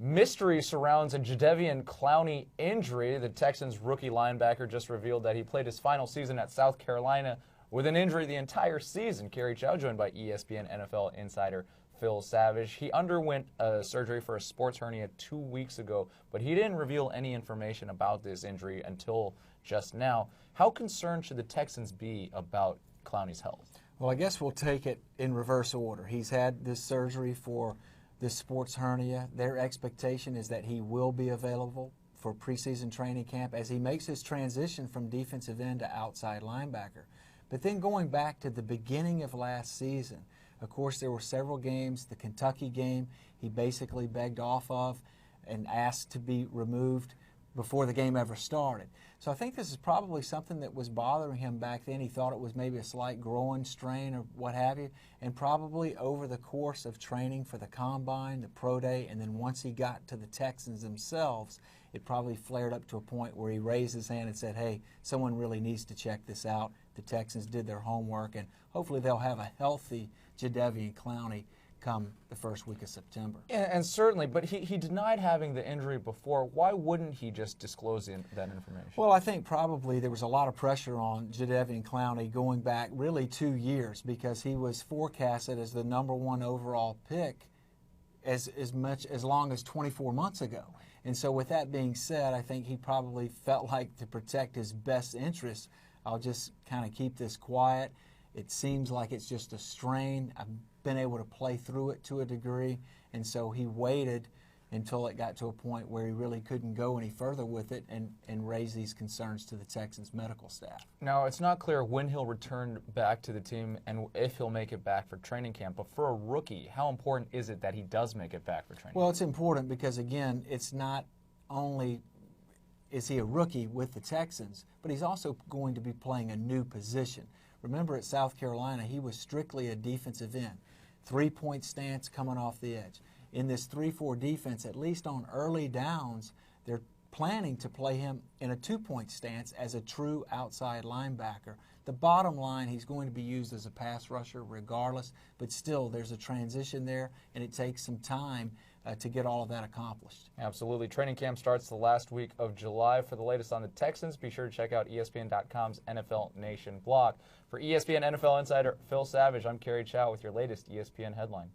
Mystery surrounds a Jadeveon Clowney injury. The Texans rookie linebacker just revealed that he played his final season at South Carolina with an injury the entire season. Kerry Chow joined by ESPN NFL insider Phil Savage. He underwent surgery for a sports hernia 2 weeks ago, but he didn't reveal any information about this injury until just now. How concerned should the Texans be about Clowney's health? Well, I guess we'll take it in reverse order. He's had this surgery for this sports hernia. Their expectation is that he will be available for preseason training camp as he makes his transition from defensive end to outside linebacker. But then going back to the beginning of last season, of course, there were several games. The Kentucky game, he basically begged off of and asked to be removed before the game ever started. So I think this is probably something that was bothering him back then. He thought it was maybe a slight growing strain or what have you, and probably over the course of training for the Combine, the Pro Day, and then once he got to the Texans themselves, it probably flared up to a point where he raised his hand and said, hey, someone really needs to check this out. The Texans did their homework, and hopefully they'll have a healthy Jadeveon Clowney come the first week of September. And certainly, but he denied having the injury before. Why wouldn't he just disclose that information? Well, I think probably there was a lot of pressure on Jadeveon Clowney going back really 2 years because he was forecasted as the #1 overall pick as long as 24 months ago. And so with that being said, I think he probably felt like to protect his best interests, I'll just kind of keep this quiet. It seems like it's just a strain. I've been able to play through it to a degree, and so he waited until it got to a point where he really couldn't go any further with it and raise these concerns to the Texans medical staff. Now, it's not clear when he'll return back to the team and if he'll make it back for training camp, but for a rookie, how important is it that he does make it back for training camp? Well, it's important because, again, it's not only is he a rookie with the Texans, but he's also going to be playing a new position. Remember, at South Carolina, he was strictly a defensive end, 3-point stance coming off the edge. In this 3-4 defense, at least on early downs, they're planning to play him in a 2-point stance as a true outside linebacker. The bottom line, he's going to be used as a pass rusher regardless, but still there's a transition there, and it takes some time to get all of that accomplished. Absolutely. Training camp starts the last week of July. For the latest on the Texans, be sure to check out ESPN.com's NFL Nation blog. For ESPN NFL insider Phil Savage, I'm Kerry Chow with your latest ESPN headline.